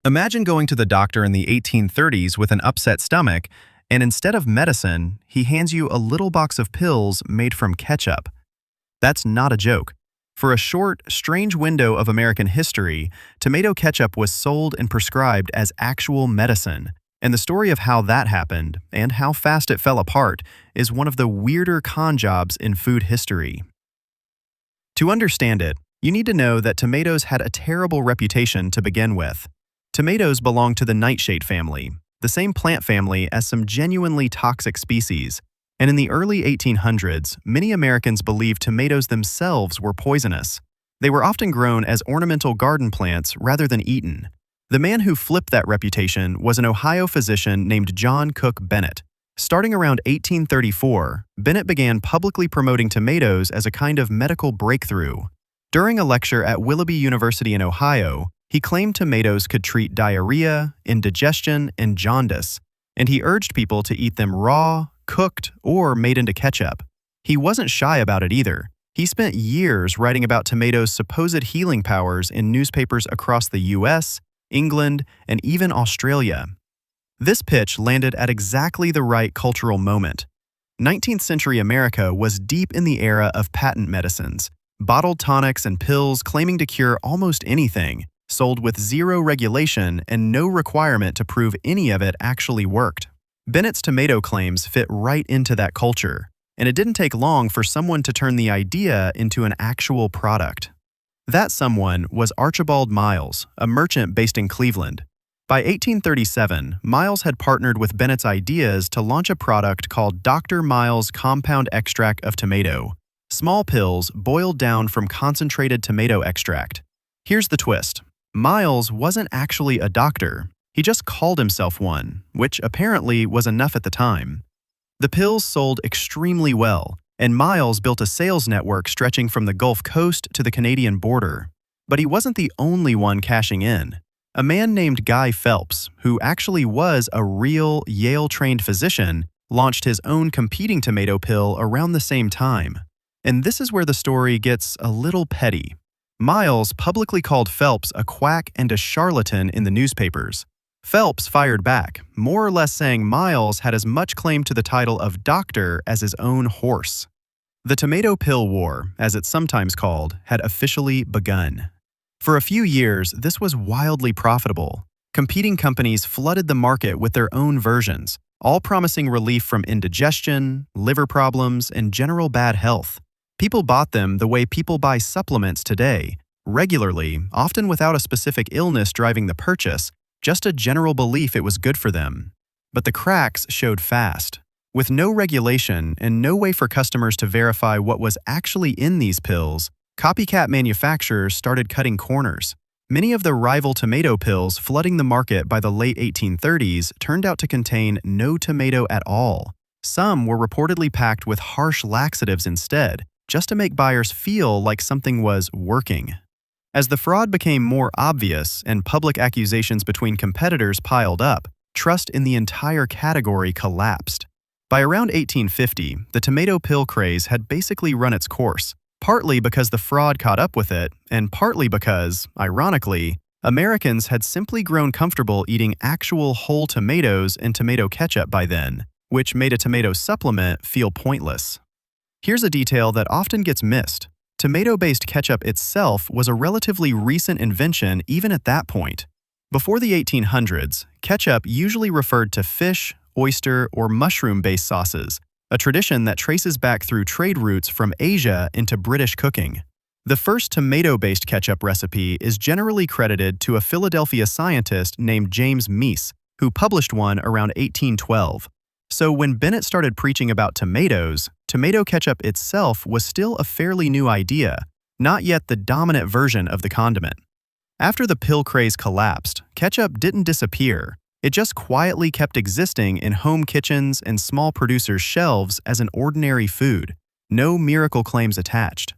Imagine going to the doctor in the 1830s with an upset stomach, and instead of medicine, he hands you a little box of pills made from ketchup. That's not a joke. For a short, strange window of American history, tomato ketchup was sold and prescribed as actual medicine, and the story of how that happened and how fast it fell apart is one of the weirder con jobs in food history. To understand it, you need to know that tomatoes had a terrible reputation to begin with. Tomatoes belong to the nightshade family, the same plant family as some genuinely toxic species, and in the early 1800s, many Americans believed tomatoes themselves were poisonous. They were often grown as ornamental garden plants rather than eaten. The man who flipped that reputation was an Ohio physician named John Cook Bennett. Starting around 1834, Bennett began publicly promoting tomatoes as a kind of medical breakthrough. During a lecture at Willoughby University in Ohio, he claimed tomatoes could treat diarrhea, indigestion, and jaundice, and he urged people to eat them raw, cooked, or made into ketchup. He wasn't shy about it either. He spent years writing about tomatoes' supposed healing powers in newspapers across the US, England, and even Australia. This pitch landed at exactly the right cultural moment. 19th century America was deep in the era of patent medicines, bottled tonics and pills claiming to cure almost anything, sold with zero regulation and no requirement to prove any of it actually worked. Bennett's tomato claims fit right into that culture, and it didn't take long for someone to turn the idea into an actual product. That someone was Archibald Miles, a merchant based in Cleveland. By 1837, Miles had partnered with Bennett's ideas to launch a product called Dr. Miles Compound Extract of Tomato, small pills boiled down from concentrated tomato extract. Here's the twist. Miles wasn't actually a doctor. He just called himself one, which apparently was enough at the time. The pills sold extremely well, and Miles built a sales network stretching from the Gulf Coast to the Canadian border. But he wasn't the only one cashing in. A man named Guy Phelps, who actually was a real Yale-trained physician, launched his own competing tomato pill around the same time. And this is where the story gets a little petty. Miles publicly called Phelps a quack and a charlatan in the newspapers. Phelps fired back, more or less saying Miles had as much claim to the title of doctor as his own horse. The tomato pill war, as it's sometimes called, had officially begun. For a few years, this was wildly profitable. Competing companies flooded the market with their own versions, all promising relief from indigestion, liver problems, and general bad health. People bought them the way people buy supplements today, regularly, often without a specific illness driving the purchase, just a general belief it was good for them. But the cracks showed fast. With no regulation and no way for customers to verify what was actually in these pills, copycat manufacturers started cutting corners. Many of the rival tomato pills flooding the market by the late 1830s turned out to contain no tomato at all. Some were reportedly packed with harsh laxatives instead, just to make buyers feel like something was working. As the fraud became more obvious and public accusations between competitors piled up, trust in the entire category collapsed. By around 1850, the tomato pill craze had basically run its course, partly because the fraud caught up with it, and partly because, ironically, Americans had simply grown comfortable eating actual whole tomatoes and tomato ketchup by then, which made a tomato supplement feel pointless. Here's a detail that often gets missed. Tomato-based ketchup itself was a relatively recent invention even at that point. Before the 1800s, ketchup usually referred to fish, oyster, or mushroom-based sauces, a tradition that traces back through trade routes from Asia into British cooking. The first tomato-based ketchup recipe is generally credited to a Philadelphia scientist named James Meese, who published one around 1812. So when Bennett started preaching about tomatoes, tomato ketchup itself was still a fairly new idea, not yet the dominant version of the condiment. After the pill craze collapsed, ketchup didn't disappear. It just quietly kept existing in home kitchens and small producers' shelves as an ordinary food. No miracle claims attached.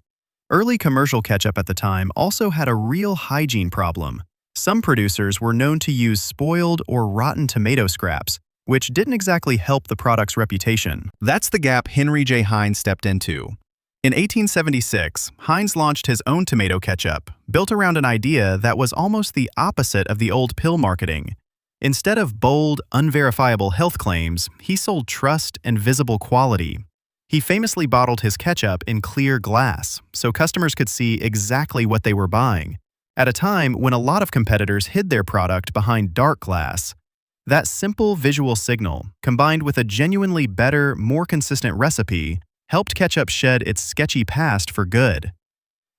Early commercial ketchup at the time also had a real hygiene problem. Some producers were known to use spoiled or rotten tomato scraps, which didn't exactly help the product's reputation. That's the gap Henry J. Heinz stepped into. In 1876, Heinz launched his own tomato ketchup, built around an idea that was almost the opposite of the old pill marketing. Instead of bold, unverifiable health claims, he sold trust and visible quality. He famously bottled his ketchup in clear glass, so customers could see exactly what they were buying, at a time when a lot of competitors hid their product behind dark glass. That simple visual signal, combined with a genuinely better, more consistent recipe, helped ketchup shed its sketchy past for good.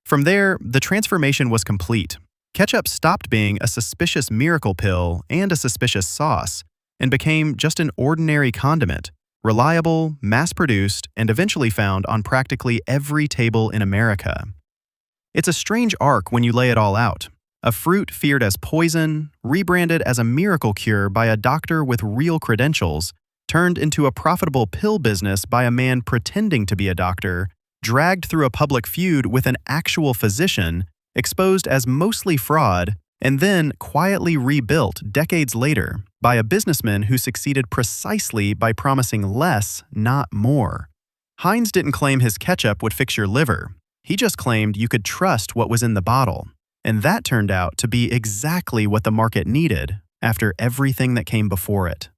From there, the transformation was complete. Ketchup stopped being a suspicious miracle pill and a suspicious sauce, and became just an ordinary condiment, reliable, mass-produced, and eventually found on practically every table in America. It's a strange arc when you lay it all out. A fruit feared as poison, rebranded as a miracle cure by a doctor with real credentials, turned into a profitable pill business by a man pretending to be a doctor, dragged through a public feud with an actual physician, exposed as mostly fraud, and then quietly rebuilt decades later by a businessman who succeeded precisely by promising less, not more. Heinz didn't claim his ketchup would fix your liver. He just claimed you could trust what was in the bottle. And that turned out to be exactly what the market needed after everything that came before it.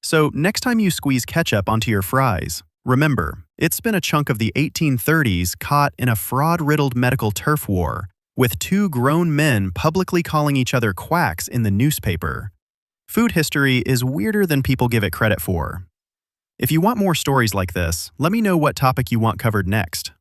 So next time you squeeze ketchup onto your fries, remember, it's been a chunk of the 1830s caught in a fraud-riddled medical turf war, with two grown men publicly calling each other quacks in the newspaper. Food history is weirder than people give it credit for. If you want more stories like this, let me know what topic you want covered next.